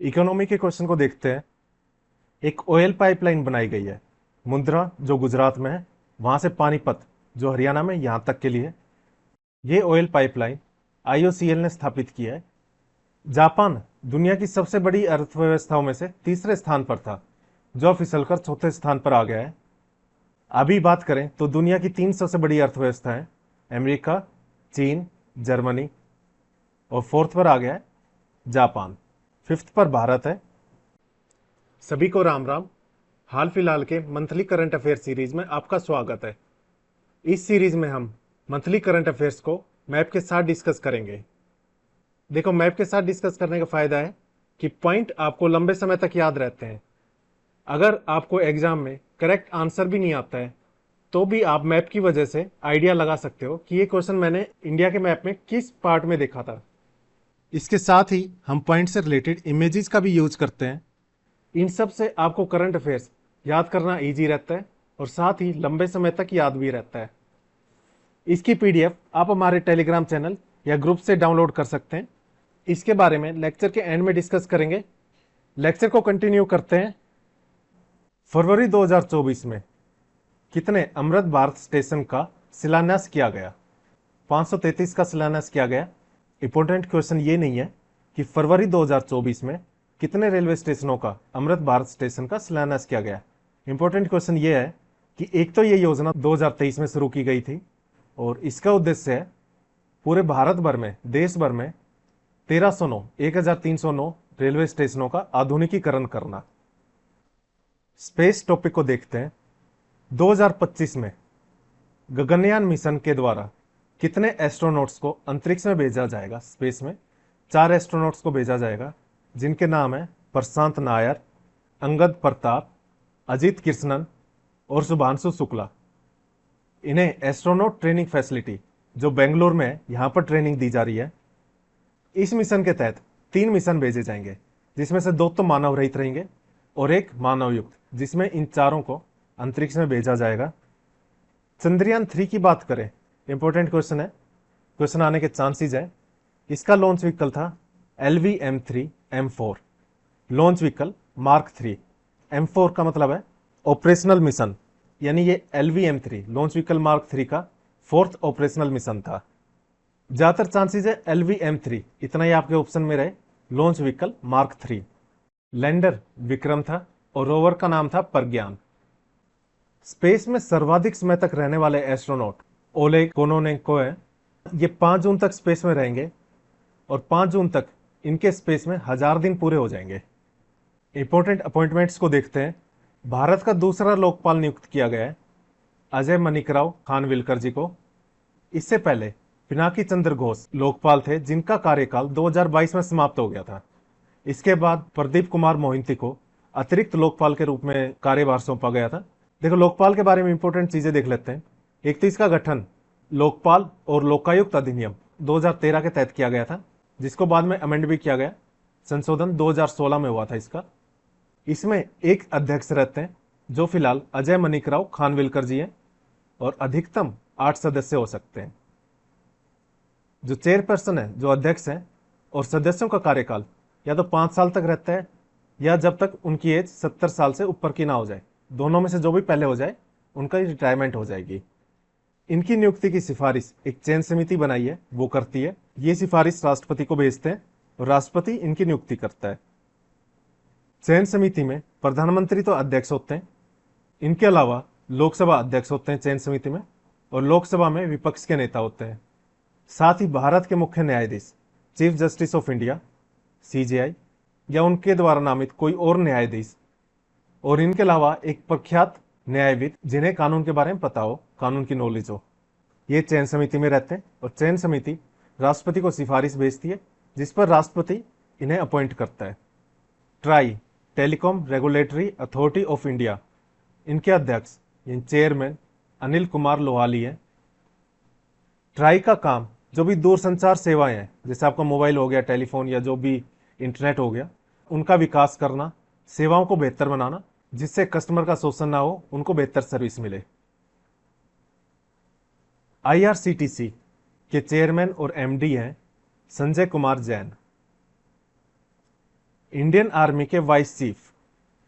Economy के question को देखते हैं। एक ऑयल पाइपलाइन बनाई गई है, मुंद्रा जो गुजरात में है, वहां से पानीपत जो हरियाणा में, यहां तक के लिए ये ऑयल पाइपलाइन आईओसीएल ने स्थापित की है। जापान दुनिया की सबसे बड़ी अर्थव्यवस्थाओं में से तीसरे स्थान पर था, जो अब फिसलकर चौथे स्थान पर आ गया है। अभी बात करें तो दुनिया की तीन सबसे बड़ी अर्थव्यवस्थाएं अमेरिका, चीन, जर्मनी, और फोर्थ पर आ गया है जापान। फिफ्थ पर भारत है। सभी को राम राम। हाल फिलहाल के मंथली करंट अफेयर सीरीज में आपका स्वागत है। इस सीरीज में हम मंथली करंट अफेयर्स को मैप के साथ डिस्कस करेंगे। देखो, मैप के साथ डिस्कस करने का फायदा है कि पॉइंट आपको लंबे समय तक याद रहते हैं। अगर आपको एग्जाम में करेक्ट आंसर भी नहीं आता है तो भी आप मैप की वजह से आइडिया लगा सकते हो कि ये क्वेश्चन मैंने इंडिया के मैप में किस पार्ट में देखा था। इसके साथ ही हम पॉइंट से रिलेटेड इमेजेस का भी यूज करते हैं। इन सब से आपको करंट अफेयर्स याद करना इजी रहता है और साथ ही लंबे समय तक याद भी रहता है। इसकी पीडीएफ आप हमारे टेलीग्राम चैनल या ग्रुप से डाउनलोड कर सकते हैं। इसके बारे में लेक्चर के एंड में डिस्कस करेंगे। लेक्चर को कंटिन्यू करते हैं। फरवरी 2024 में कितने अमृत भारत स्टेशन का शिलान्यास किया गया? 533 का शिलान्यास किया गया। इंपॉर्टेंट क्वेश्चन ये नहीं है कि फरवरी 2024 में कितने रेलवे स्टेशनों का अमृत भारत स्टेशन का शिलान्यास किया गया। इंपॉर्टेंट क्वेश्चन ये है कि एक तो ये योजना 2023 में शुरू की गई थी और इसका उद्देश्य है पूरे भारत भर में, देश भर में 1309 रेलवे स्टेशनों का आधुनिकीकरण करना। स्पेस टॉपिक को देखते हैं। 2025 में गगनयान मिशन के द्वारा कितने एस्ट्रोनॉट्स को अंतरिक्ष में भेजा जाएगा? स्पेस में 4 एस्ट्रोनॉट्स को भेजा जाएगा, जिनके नाम है प्रशांत नायर, अंगद प्रताप, अजीत कृष्णन और शुभांशु शुक्ला। इन्हें एस्ट्रोनॉट ट्रेनिंग फैसिलिटी जो बेंगलोर में है, यहां पर ट्रेनिंग दी जा रही है। इस मिशन के तहत 3 मिशन भेजे जाएंगे, जिसमें से 2 तो मानव रहित रहेंगे और 1 मानव युक्त, जिसमें इन चारों को अंतरिक्ष में भेजा जाएगा। चंद्रयान 3 की बात करें, इंपॉर्टेंट क्वेश्चन है, क्वेश्चन आने के चांसेस है। इसका लॉन्च व्हीकल था LVM-3M4, launch vehicle mark 3। M4 का मतलब है ऑपरेशनल मिशन, यानी ये LVM-3 लॉन्च व्हीकल मार्क 3 का 4th ऑपरेशनल मिशन था। ज्यादातर चांसेस है LVM-3, इतना ही आपके ऑप्शन में रहे, launch vehicle mark 3। Lander Vikram था और रोवर का नाम था प्रज्ञान। स्पेस में सर्वाधिक समय तक रहने वाले एस्ट्रोनॉट ओलेग कोनोनेंको है। ये 5 जून तक स्पेस में रहेंगे और 5 जून तक इनके स्पेस में 1000 दिन पूरे हो जाएंगे। इंपॉर्टेंट अपॉइंटमेंट्स को देखते हैं। भारत का दूसरा लोकपाल नियुक्त किया गया है अजय मणिकराव खानविलकर जी को। इससे पहले पिनाकी चंद्र घोष लोकपाल थे, जिनका कार्यकाल 2022 में समाप्त हो गया था। इसके बाद प्रदीप कुमार मोहिंती को अतिरिक्त लोकपाल के रूप में कार्यभार सौंपा गया था। देखो, लोकपाल के बारे में इंपॉर्टेंट चीजें देख लेते हैं। एक तो इसका गठन लोकपाल और लोकायुक्त अधिनियम 2013 के तहत किया गया था, जिसको बाद में अमेंड भी किया गया। संशोधन 2016 में हुआ था इसका। इसमें एक अध्यक्ष रहते हैं, जो फिलहाल अजय मणिकराव खानविलकर जी हैं, और अधिकतम 8 सदस्य हो सकते हैं। जो चेयरपर्सन है, जो अध्यक्ष हैं, और सदस्यों का कार्यकाल या तो 5 साल तक रहता है या जब तक उनकी एज 70 साल से ऊपर की ना हो जाए। दोनों में से जो भी पहले हो जाए उनका रिटायरमेंट हो जाएगी। इनकी नियुक्ति की सिफारिश एक चयन समिति बनाई है, वो करती है। ये सिफारिश राष्ट्रपति को भेजते हैं और राष्ट्रपति इनकी नियुक्ति करता है। चयन समिति में प्रधानमंत्री तो अध्यक्ष होते हैं, इनके अलावा लोकसभा अध्यक्ष होते हैं चयन समिति में, और लोकसभा में विपक्ष के नेता होते हैं। साथ ही भारत के मुख्य न्यायाधीश chief justice of India CJI या उनके द्वारा नामित कोई और न्यायाधीश, और इनके अलावा एक प्रख्यात न्यायविद जिन्हें कानून के बारे में पता हो, कानून की नॉलेज हो, ये चयन समिति में रहते हैं। और चयन समिति राष्ट्रपति को सिफारिश भेजती है, जिस पर राष्ट्रपति इन्हें अपॉइंट करता है। Try telecom regulatory authority of India, इनके अध्यक्ष चेयरमैन अनिल कुमार लोहाली है। ट्राई का काम जो भी दूरसंचार सेवाएं हैं, जैसे आपका मोबाइल हो गया, टेलीफोन, या जो भी इंटरनेट हो गया, उनका विकास करना, सेवाओं को बेहतर बनाना, जिससे कस्टमर का शोषण ना हो, उनको बेहतर सर्विस मिले। IRCTC के चेयरमैन और MD हैं संजय कुमार जैन। इंडियन आर्मी के vice chief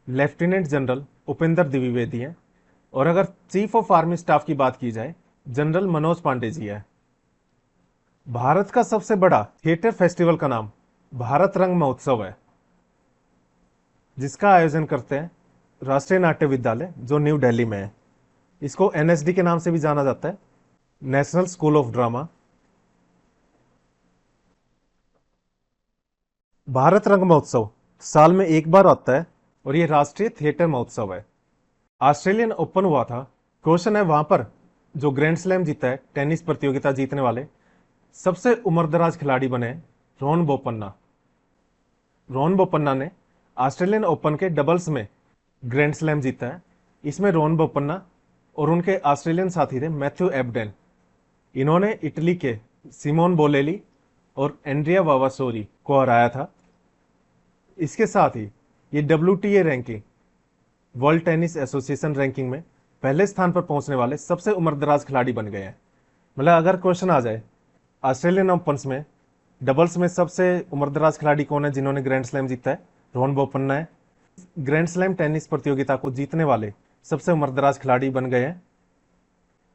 lieutenant general Upendra Dwivedi हैं। और अगर चीफ ऑफ आर्मी स्टाफ की बात की जाए, जनरल मनोज पांडे जी है। भारत का सबसे बड़ा थिएटर फेस्टिवल का नाम भारत रंग महोत्सव है, जिसका आयोजन करते हैं राष्ट्रीय नाट्य विद्यालय, जो न्यू दिल्ली में है। इसको एनएसडी के नाम से भी जाना जाता है, national school of drama. Bharat रंग महोत्सव साल में एक बार आता है और यह राष्ट्रीय थिएटर महोत्सव है। ऑस्ट्रेलियन ओपन हुआ था। क्वेश्चन है वहां पर जो ग्रैंड स्लैम जीता है, टेनिस प्रतियोगिता जीतने वाले सबसे उम्रदराज खिलाड़ी बने रोहन बोपन्ना। रोहन बोपन्ना ने ऑस्ट्रेलियन ओपन के डबल्स में ग्रैंड स्लैम जीता है। इसमें रोहन बोपन्ना और उनके ऑस्ट्रेलियन साथी थे मैथ्यू एबडेन। इन्होंने इटली के सिमोन बोलेली और एंड्रिया वावासोरी को हराया था। इसके साथ ही ये WTA ranking, world tennis association ranking में पहले स्थान पर पहुंचने वाले सबसे उम्रदराज खिलाड़ी बन गए हैं। मतलब अगर क्वेश्चन आ जाए ऑस्ट्रेलियन ओपन में डबल्स में सबसे उम्रदराज खिलाड़ी कौन है जिन्होंने ग्रैंड स्लैम जीता है, रोहन बोपन्ना है। ग्रैंड स्लैम टेनिस प्रतियोगिता को जीतने वाले सबसे उम्रदराज खिलाड़ी बन गए हैं।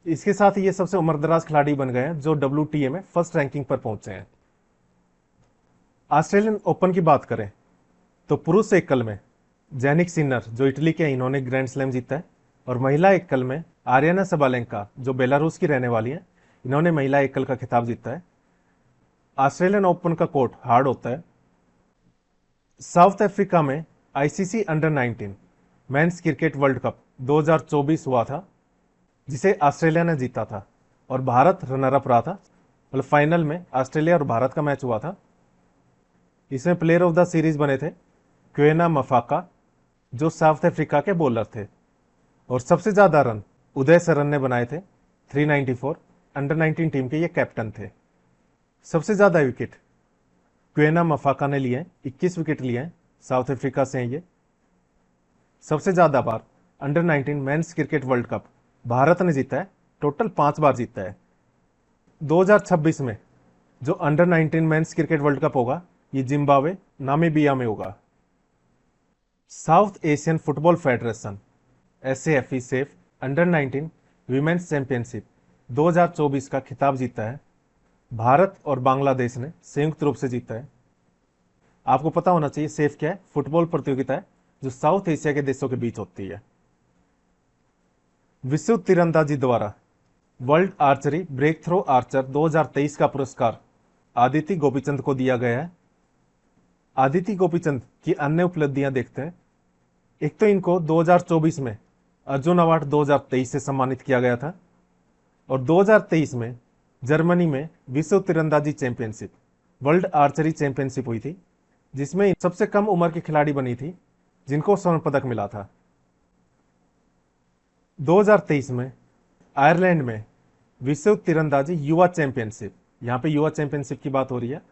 इसके साथ ही ये सबसे उम्रदराज खिलाड़ी बन गए हैं जो WTA में फर्स्ट रैंकिंग पर पहुंचे हैं। ऑस्ट्रेलियन ओपन की बात करें तो पुरुष एकल में जैनिक सिन्नर जो इटली के हैं, इन्होंने ग्रैंड स्लैम जीता है। और महिला एकल में आर्याना सबालेंका जो बेलारूस की रहने वाली हैं, इन्होंने महिला एकल का खिताब जीता है। ऑस्ट्रेलियन ओपन का कोर्ट हार्ड होता है। साउथ अफ्रीका में ICC under 19 men's cricket world cup 2024 हुआ था, जिसे ऑस्ट्रेलिया ने जीता था और भारत रनर अप रहा था। मतलब फाइनल में ऑस्ट्रेलिया और भारत का मैच हुआ था। इसमें प्लेयर ऑफ द सीरीज बने थे क्वेना मफाका, जो साउथ अफ्रीका के बॉलर थे। और सबसे ज्यादा रन उदय सरन ने बनाए थे 394। अंडर 19 टीम के ये कैप्टन थे। सबसे ज्यादा विकेट क्वेना मफाका ने लिए हैं, 21 विकेट लिए हैं, साउथ अफ्रीका से हैं ये। सबसे ज्यादा बार under 19 men's cricket world cup Bharat ने जीता है, टोटल 5 बार जीता है। 2026 में जो under 19 men's cricket world cup होगा, ये जिम्बाब्वे नामीबिया में होगा। South Asian football federation SAFE safe under 19 women's championship 2024 का खिताब जीता है। भारत और बांग्लादेश ने संयुक्त रूप से जीता है। आपको पता होना चाहिए सेफ क्या है। फुटबॉल प्रतियोगिता है जो साउथ एशिया के देशों के बीच होती है। विश्व तीरंदाजी द्वारा world archery breakthrough archer 2023 का पुरस्कार आदिति गोपीचंद को दिया गया है। आदिति गोपीचंद की अन्य उपलब्धियां देखते हैं। एक तो इनको 2024 में अर्जुन अवार्ड 2023 से सम्मानित किया गया था और 2023 में जर्मनी में विश्व तीरंदाजी चैंपियनशिप, वर्ल्ड आर्चरी चैंपियनशिप हुई थी, जिसमें सबसे कम उम्र की खिलाड़ी बनी थी जिनको स्वर्ण पदक मिला था। 2023 में आयरलैंड में विश्व तीरंदाजी युवा चैंपियनशिप, यहाँ पे युवा चैंपियनशिप की बात हो रही है,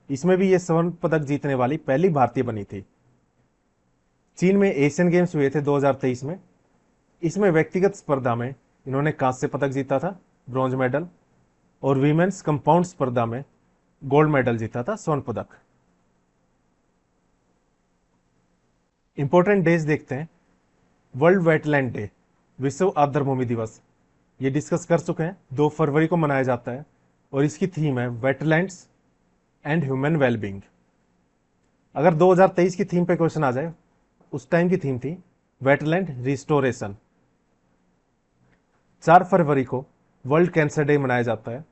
इसमें भी ये स्वर्ण पदक जीतने वाली पहली भारतीय बनी थी। चीन में एशियन गेम्स हुए थे 2023 में। इसमें व्यक्तिगत स्पर्धा में इन्होंने कांस्य पदक जीता था, ब्रॉन्ज मेडल, और वीमेन्स कंपाउंड स्पर्धा में गोल्ड मेडल जीता था, स्वर्ण पदक। इंपॉर्टेंट डेज देखते हैं। वर्ल्ड वेटलैंड डे, विश्व आर्द्रभूमि दिवस, ये डिस्कस कर चुके हैं। 2 फरवरी को मनाया जाता है और इसकी थीम है वेटलैंड्स एंड ह्यूमन वेलबींग। अगर 2023 की थीम पे क्वेश्चन आ जाए, उस टाइम की थीम थी वेटलैंड रिस्टोरेशन। 4 फरवरी को वर्ल्ड कैंसर डे मनाया जाता है।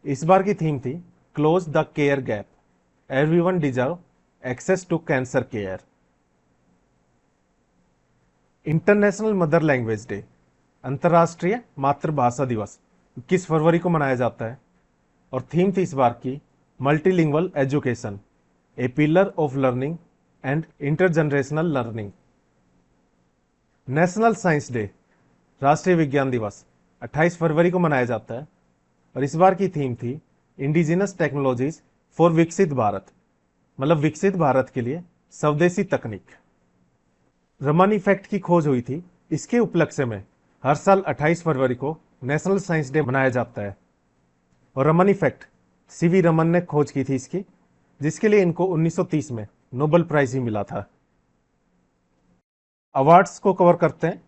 इस बार की थीम थी close the care gap, everyone deserve access to cancer care. International mother language day, अंतर्राष्ट्रीय मातृभाषा दिवस, 21 फरवरी को मनाया जाता है और थीम थी इस बार की multilingual education, A pillar of learning and intergenerational learning. National science day, राष्ट्रीय विज्ञान दिवस, 28 फरवरी को मनाया जाता है और इस बार की थीम थी इंडिजिनस टेक्नोलॉजीज फॉर विकसित भारत, मतलब विकसित भारत के लिए स्वदेशी तकनीक। रमन इफेक्ट की खोज हुई थी। इसके उपलक्ष्य में हर साल 28 फरवरी को नेशनल साइंस डे मनाया जाता है और रमन इफेक्ट CV रमन ने खोज की थी इसकी, जिसके लिए इनको 1930 में नोबेल प्राइज ही मिला था। अवार्ड्स को कवर करते हैं।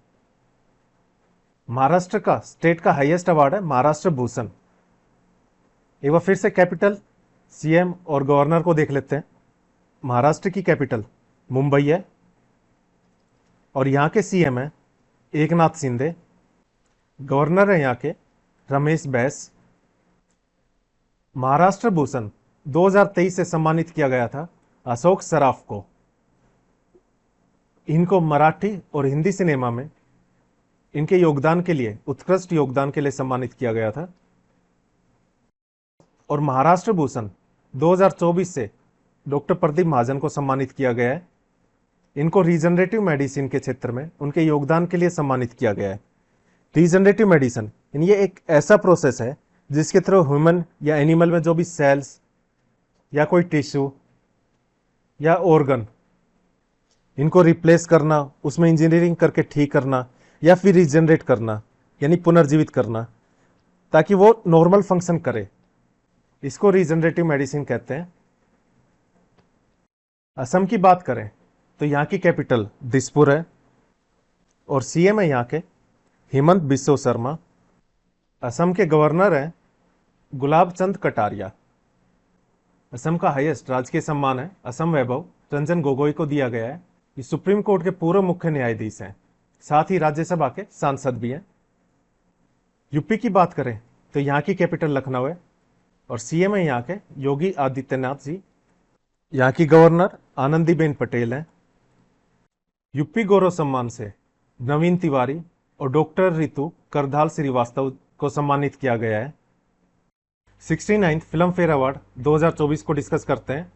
महाराष्ट्र का स्टेट का हाईएस्ट अवार्ड है महाराष्ट्र भूषण। एक बार फिर से कैपिटल, सीएम और गवर्नर को देख लेते हैं। महाराष्ट्र की कैपिटल मुंबई है और यहाँ के सीएम है एकनाथ शिंदे। गवर्नर है यहाँ के रमेश बैस। महाराष्ट्र भूषण 2023 से सम्मानित किया गया था अशोक सराफ को। इनको मराठी और हिंदी सिनेमा में इनके योगदान के लिए, उत्कृष्ट योगदान के लिए सम्मानित किया गया था। और महाराष्ट्र भूषण 2024 से डॉक्टर प्रदीप महाजन को सम्मानित किया गया है। इनको रीजनरेटिव मेडिसिन के क्षेत्र में उनके योगदान के लिए सम्मानित किया गया है। रीजनरेटिव मेडिसिन ये एक ऐसा प्रोसेस है जिसके थ्रू ह्यूमन या एनिमल में जो भी सेल्स या कोई टिश्यू या ऑर्गन, इनको रिप्लेस करना, उसमें इंजीनियरिंग करके ठीक करना या फिर रीजनरेट करना, यानी पुनर्जीवित करना ताकि वो नॉर्मल फंक्शन करे, इसको रीजनरेटिव मेडिसिन कहते हैं। असम की बात करें तो यहाँ की कैपिटल दिसपुर है और सीएम है यहाँ के हेमंत बिस्व शर्मा। असम के गवर्नर हैं गुलाब चंद कटारिया। असम का हाईएस्ट राजकीय सम्मान है असम वैभव रंजन गोगोई को दिया गया है। ये सुप्रीम कोर्ट के पूर्व मुख्य न्यायाधीश हैं, साथ ही राज्यसभा के सांसद भी हैं। यूपी की बात करें तो यहाँ की कैपिटल लखनऊ है और सीएम है यहाँ के योगी आदित्यनाथ जी। यहाँ की गवर्नर आनंदीबेन पटेल हैं। यूपी गौरव सम्मान से नवीन तिवारी और डॉक्टर रितु करधाल श्रीवास्तव को सम्मानित किया गया है। 69th फिल्म फेयर अवार्ड 2024 को डिस्कस करते हैं।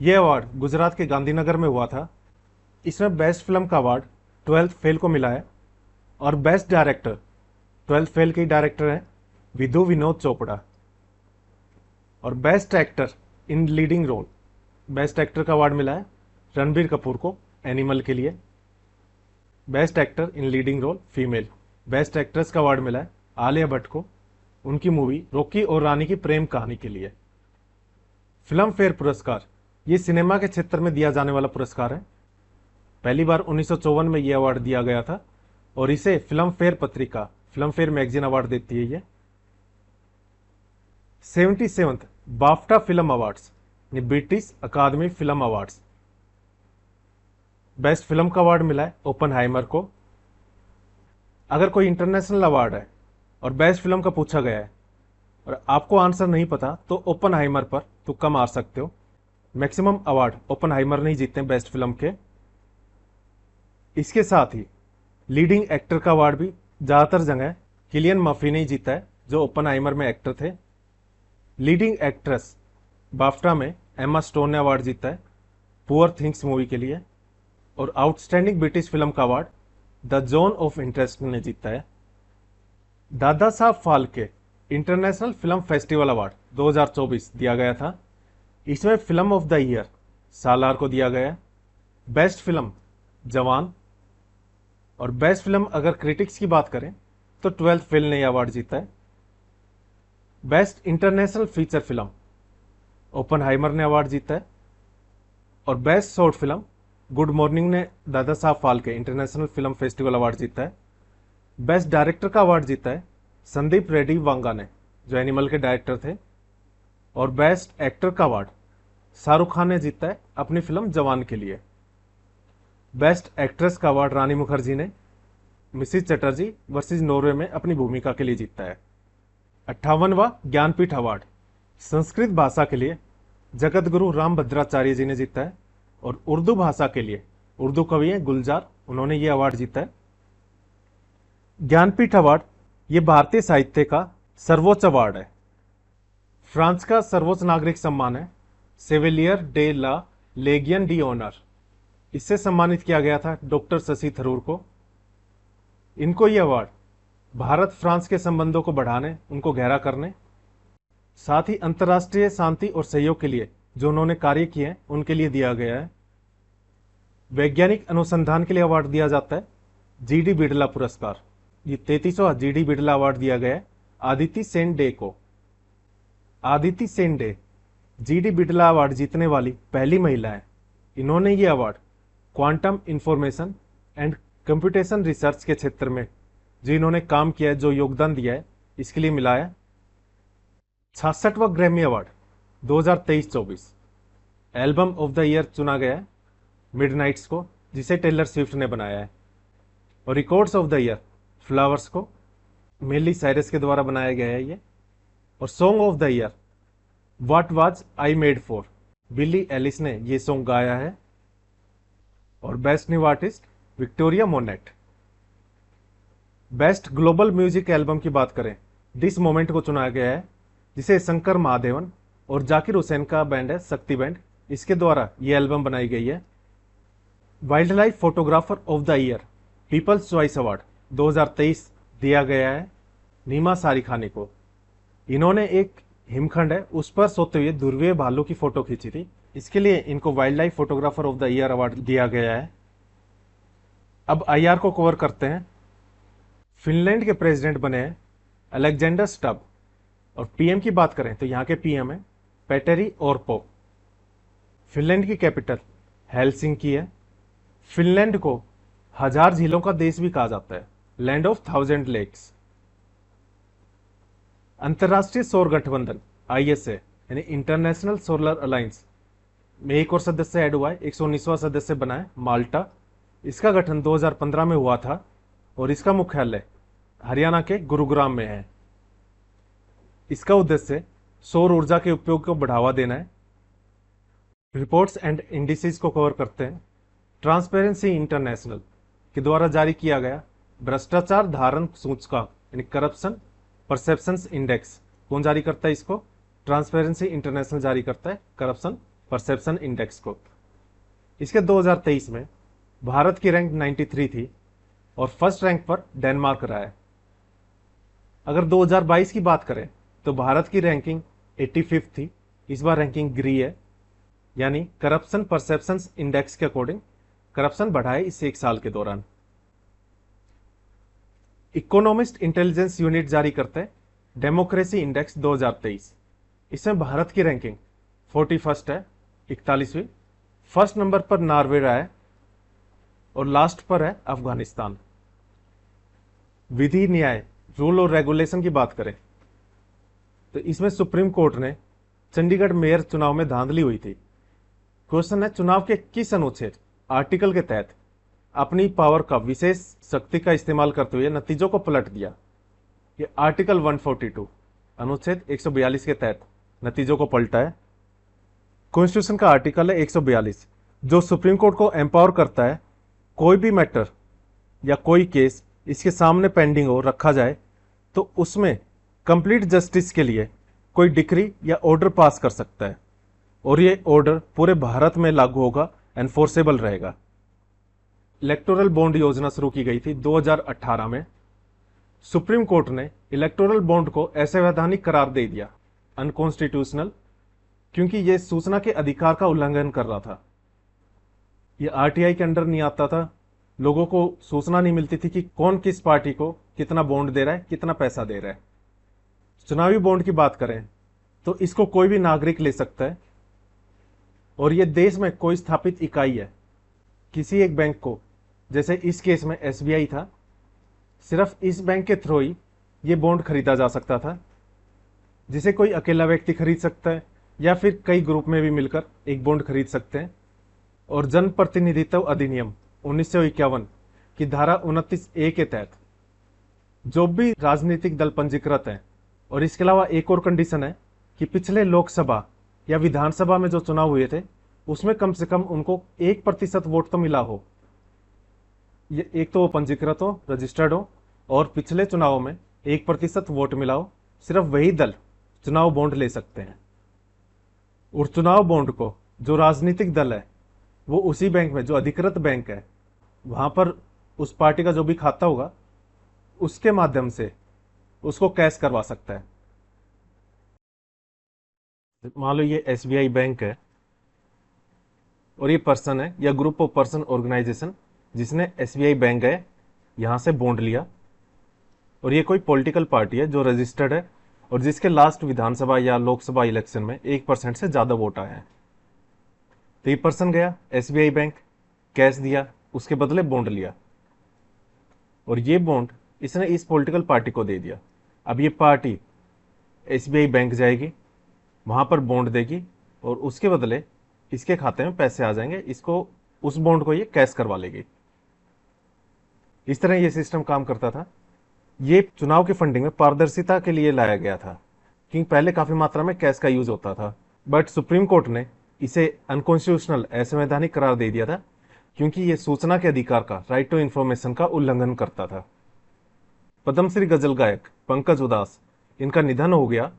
यह अवार्ड गुजरात के गांधीनगर में हुआ था। इसमें बेस्ट फिल्म का अवार्ड 12th फेल को मिला है और बेस्ट डायरेक्टर 12th फेल के डायरेक्टर हैं विधु विनोद चोपड़ा। और best actor in leading role, best actor का अवार्ड मिला है रणबीर कपूर को एनिमल के लिए। Best actor in leading role female. Best actress का अवार्ड मिला है आलिया भट्ट को उनकी मूवी रॉकी और रानी की प्रेम कहानी के लिए। फिल्म फेयर पुरस्कार ये सिनेमा के क्षेत्र में दिया जाने वाला पुरस्कार है। पहली बार 1954 में यह अवार्ड दिया गया था और इसे फिल्म फेयर पत्रिका, फिल्म फेयर मैगजीन अवार्ड देती है। ये 77th BAFTA film awards, British academy film awards. Best film का अवार्ड मिला है ओपनहाइमर को। अगर कोई इंटरनेशनल अवार्ड है और बेस्ट फिल्म का पूछा गया है और आपको आंसर नहीं पता तो ओपनहाइमर पर तुक्का मार सकते हो। मैक्सिमम अवार्ड ओपनहाइमर नहीं जीतते बेस्ट फिल्म के। इसके साथ ही लीडिंग एक्टर का अवार्ड भी ज्यादातर जगह किलियन मर्फी ने ही जीता है जो ओपनहाइमर में एक्टर थे। लीडिंग एक्ट्रेस बाफ्टा में एमा स्टोन ने अवार्ड जीता है पुअर थिंग्स मूवी के लिए। और आउटस्टैंडिंग ब्रिटिश फिल्म का award the zone of interest ने जीता है। Dada Saheb Phalke international film festival award 2024 दिया गया था। इसमें फिल्म ऑफ द ईयर सालार को दिया गया। बेस्ट फिल्म जवान और बेस्ट फिल्म अगर क्रिटिक्स की बात करें तो 12th फेल ने यह अवार्ड जीता है। Best international feature film Oppenheimer ने अवार्ड जीता है। और best short film good morning ने Dada Saheb Phalke international film festival award जीता है। बेस्ट डायरेक्टर का अवार्ड जीता है संदीप रेड्डी वांगा ने जो एनिमल के डायरेक्टर थे। और बेस्ट एक्टर का अवार्ड शाहरुख खान ने जीता है अपनी फिल्म जवान के लिए। बेस्ट एक्ट्रेस का अवार्ड रानी मुखर्जी ने मिसिज चटर्जी वर्सेस नॉर्वे में अपनी भूमिका के लिए जीता है। 58वां ज्ञानपीठ अवार्ड संस्कृत भाषा के लिए जगत गुरु राम भद्राचार्य जी ने जीता है। और उर्दू भाषा के लिए उर्दू कवि हैं गुलजार, उन्होंने ये अवार्ड जीता है। ज्ञानपीठ अवार्ड ये भारतीय साहित्य का सर्वोच्च अवार्ड है। फ्रांस का सर्वोच्च नागरिक सम्मान है सेवेलियर डे ला लेगियन डी ऑनर। इससे सम्मानित किया गया था डॉक्टर शशि थरूर को। इनको ये अवार्ड भारत फ्रांस के संबंधों को बढ़ाने, उनको गहरा करने, साथ ही अंतर्राष्ट्रीय शांति और सहयोग के लिए जो उन्होंने कार्य किए हैं उनके लिए दिया गया है। वैज्ञानिक अनुसंधान के लिए अवार्ड दिया जाता है जीडी बिड़ला पुरस्कार। ये 33वां जीडी बिड़ला अवार्ड दिया गया है आदिति सेन डे को। Aditi Sen day GD Birla award जीतने वाली पहली महिला है। इन्होंने ये award quantum information and computation research के क्षेत्र में जो इन्होंने काम किया है, जो योगदान दिया है, इसके लिए मिला है। 66वां Grammy award 2023-24 album of the year चुना गया है मिडनाइट्स को, जिसे टेलर स्विफ्ट ने बनाया है। और records of the year flowers को मिली साइरस के द्वारा बनाया गया है ये। और song of the year what was I made for, Billie Eilish ने ये सॉन्ग गाया है। और best new artist Victoria Monet. Best global music album की बात करें, दिस मोमेंट को चुना गया है, जिसे शंकर महादेवन और जाकिर हुसैन का बैंड है शक्ति बैंड, इसके द्वारा यह एल्बम बनाई गई है। Wild life photographer of the year people's choice award 2023 दिया गया है नीमा सारिखानी को। इन्होंने एक हिमखंड है उस पर सोते हुए ध्रुवीय भालू की फोटो खींची थी, इसके लिए इनको wild life photographer of the year award दिया गया है। अब आईआर को कवर करते हैं। फिनलैंड के प्रेसिडेंट बने हैं अलेक्जेंडर स्टब। और पीएम की बात करें तो यहाँ के पीएम है पेटेरी ओरपो। फिनलैंड की कैपिटल हेलसिंकी है। फिनलैंड को 1000 झीलों का देश भी कहा जाता है, लैंड ऑफ 1000 लेक्स। अंतर्राष्ट्रीय सौर गठबंधन आईएसए यानी इंटरनेशनल सोलर अलायंस में एक और सदस्य ऐड हुआ है, 119वां सदस्य बना है माल्टा। इसका गठन 2015 में हुआ था और इसका मुख्यालय हरियाणा के गुरुग्राम में है। इसका उद्देश्य सौर ऊर्जा के उपयोग को बढ़ावा देना है। रिपोर्ट्स एंड इंडिसेस को कवर करते हैं। ट्रांसपेरेंसी इंटरनेशनल के द्वारा जारी किया गया भ्रष्टाचार धारण सूचकांक यानी करप्शन परसेप्शंस इंडेक्स, कौन जारी करता है इसको? ट्रांसपेरेंसी इंटरनेशनल जारी करता है करप्शन परसेप्शन इंडेक्स को। इसके 2023 में भारत की रैंक 93 थी और फर्स्ट रैंक पर डेनमार्क रहा है। अगर 2022 की बात करें तो भारत की रैंकिंग 85 थी, इस बार रैंकिंग गिरी है, यानी करप्शन परसेप्शंस इंडेक्स के अकॉर्डिंग करप्शन बढ़ा है इस एक साल के दौरान। इकोनॉमिस्ट इंटेलिजेंस यूनिट जारी करता है डेमोक्रेसी इंडेक्स 2023। इसमें भारत की रैंकिंग 41st है, 41वीं। फर्स्ट नंबर पर नॉर्वे रहा है और लास्ट पर है अफगानिस्तान। विधि न्याय रूल और रेगुलेशन की बात करें तो इसमें सुप्रीम कोर्ट ने चंडीगढ़ मेयर चुनाव में धांधली हुई थी। क्वेश्चन है चुनाव के किस अनुच्छेद आर्टिकल के तहत अपनी पावर का विशेष शक्ति का इस्तेमाल करते हुए नतीजों को पलट दिया? ये आर्टिकल 142 अनुच्छेद 142 के तहत नतीजों को पलटा है। कॉन्स्टिट्यूशन का आर्टिकल है 142 जो सुप्रीम कोर्ट को एम्पावर करता है कोई भी मैटर या कोई केस इसके सामने पेंडिंग हो रखा जाए तो उसमें कंप्लीट जस्टिस के लिए कोई डिक्री या ऑर्डर पास कर सकता है और ये ऑर्डर पूरे भारत में लागू होगा, एनफोर्सेबल रहेगा। इलेक्टोरल बॉन्ड योजना शुरू की गई थी 2018 में। सुप्रीम कोर्ट ने इलेक्टोरल बॉन्ड को असंवैधानिक करार दे दिया, अनकॉन्स्टिट्यूशनल, क्योंकि यह सूचना के अधिकार का उल्लंघन कर रहा था। यह आरटीआई के अंडर नहीं आता था, लोगों को सूचना नहीं मिलती थी कि कौन किस पार्टी को कितना बॉन्ड दे रहा है, कितना पैसा दे रहा है। चुनावी बॉन्ड की बात करें तो इसको कोई भी नागरिक ले सकता है और यह देश में कोई स्थापित इकाई है। किसी एक बैंक को, जैसे इस केस में एसबीआई था, सिर्फ इस बैंक के थ्रू ही ये बॉन्ड खरीदा जा सकता था, जिसे कोई अकेला व्यक्ति खरीद सकता है या फिर कई ग्रुप में भी मिलकर एक बॉन्ड खरीद सकते हैं। और जनप्रतिनिधित्व अधिनियम 1951 की धारा 29A के तहत जो भी राजनीतिक दल पंजीकृत हैं, और इसके अलावा एक और कंडीशन है कि पिछले लोकसभा या विधानसभा में जो चुनाव हुए थे उसमें कम से कम उनको 1% वोट तो मिला हो। ये एक तो वो पंजीकृत हो, रजिस्टर्ड हो, और पिछले चुनाव में 1% वोट मिला हो। सिर्फ वही दल चुनाव बॉन्ड ले सकते हैं। और चुनाव बॉन्ड को जो राजनीतिक दल है वो उसी बैंक में, जो अधिकृत बैंक है, वहां पर उस पार्टी का जो भी खाता होगा उसके माध्यम से उसको कैश करवा सकता है। मान लो ये एसबीआई बैंक है और ये पर्सन है या ग्रुप ऑफ पर्सन ऑर्गेनाइजेशन जिसने एसबीआई बैंक है यहां से बॉन्ड लिया, और ये कोई पॉलिटिकल पार्टी है जो रजिस्टर्ड है और जिसके लास्ट विधानसभा या लोकसभा इलेक्शन में 1% से ज़्यादा वोट आए हैं। तो ये पर्सन गया एसबीआई बैंक, कैश दिया, उसके बदले बॉन्ड लिया, और ये बॉन्ड इसने इस पॉलिटिकल पार्टी को दे दिया। अब ये पार्टी एसबीआई बैंक जाएगी, वहां पर बॉन्ड देगी, और उसके बदले इसके खाते में पैसे आ जाएंगे, इसको उस बॉन्ड को ये कैश करवा लेगी। इस तरह ये सिस्टम काम करता था। ये चुनाव की फंडिंग में पारदर्शिता के लिए लाया गया था, क्योंकि पहले काफी मात्रा में कैश का यूज होता था, बट सुप्रीम कोर्ट ने इसे अनकॉन्स्टिट्यूशनल, असंवैधानिक करार दे दिया था, क्योंकि ये सूचना के अधिकार का, राइट टू इंफॉर्मेशन का उल्लंघन करता था। पद्मश्री गजल गायक पंकज उदास, इनका निधन हो गया।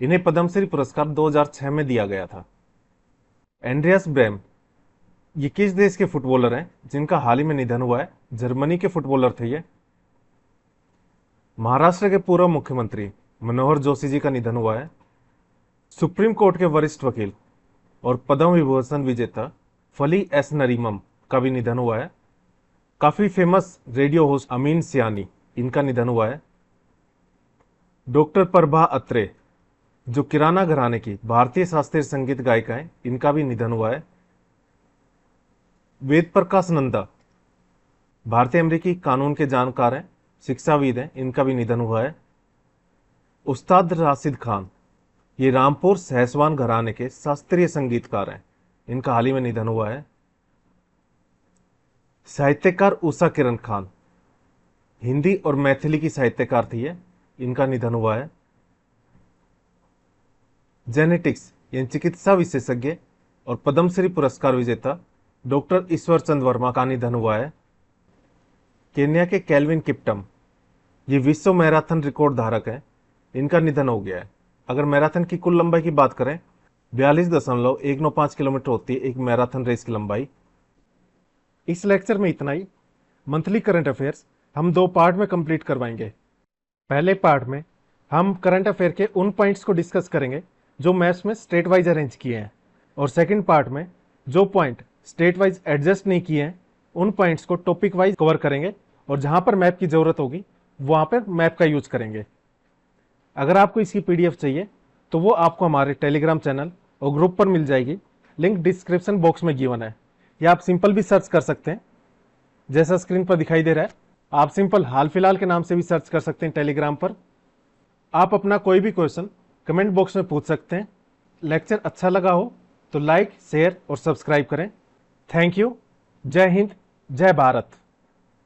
इन्हें पद्मश्री पुरस्कार 2006 में दिया गया था। एंड्रियास ब्रेम, ये किस देश के फुटबॉलर हैं जिनका हाल ही में निधन हुआ है? जर्मनी के फुटबॉलर थे ये। महाराष्ट्र के पूर्व मुख्यमंत्री मनोहर जोशी जी का निधन हुआ है। सुप्रीम कोर्ट के वरिष्ठ वकील और पद्म विभूषण विजेता फली एस नरीमम का भी निधन हुआ है। काफी फेमस रेडियो होस्ट अमीन सियानी, इनका निधन हुआ है। डॉक्टर प्रभा अत्रे, जो किराना घराने की भारतीय शास्त्रीय संगीत गायिका है, इनका भी निधन हुआ है। वेद प्रकाश नंदा, भारतीय अमेरिकी कानून के जानकार हैं, शिक्षाविद हैं, इनका भी निधन हुआ है। उस्ताद राशिद खान, ये रामपुर सहसवान घराने के शास्त्रीय संगीतकार हैं, इनका हाल ही में निधन हुआ है। साहित्यकार उषा किरण खान, हिंदी और मैथिली की साहित्यकार थी ये, इनका निधन हुआ है। जेनेटिक्स यानी चिकित्सा विशेषज्ञ और पद्मश्री पुरस्कार विजेता डॉक्टर ईश्वर चंद वर्मा का निधन हुआ है। केन्या के केल्विन किप्टम, ये विश्व मैराथन रिकॉर्ड धारक हैं, इनका निधन हो गया है। अगर मैराथन की कुल लंबाई की बात करें 42.195 किलोमीटर होती है एक मैराथन रेस की लंबाई। इस लेक्चर में इतना ही। मंथली करंट अफेयर्स हम 2 पार्ट में कंप्लीट करवाएंगे। पहले पार्ट में हम करंट अफेयर के उन पॉइंट्स को डिस्कस करेंगे जो मैप्स में स्टेट वाइज अरेंज किए हैं, और सेकंड पार्ट में जो पॉइंट स्टेट वाइज एडजस्ट नहीं किए हैं उन पॉइंट्स को टॉपिक वाइज कवर करेंगे, और जहां पर मैप की जरूरत होगी वहां पर मैप का यूज करेंगे। अगर आपको इसकी पीडीएफ चाहिए तो वो आपको हमारे टेलीग्राम चैनल और ग्रुप पर मिल जाएगी, लिंक डिस्क्रिप्शन बॉक्स में गिवन है, या आप सिंपल भी सर्च कर सकते हैं जैसा स्क्रीन पर दिखाई दे रहा है। आप सिंपल हाल फिलहाल के नाम से भी सर्च कर सकते हैं टेलीग्राम पर। आप अपना कोई भी क्वेश्चन कमेंट बॉक्स में पूछ सकते हैं। लेक्चर अच्छा लगा हो तो लाइक, शेयर और सब्सक्राइब करें। Thank you. जय हिंद, जय भारत।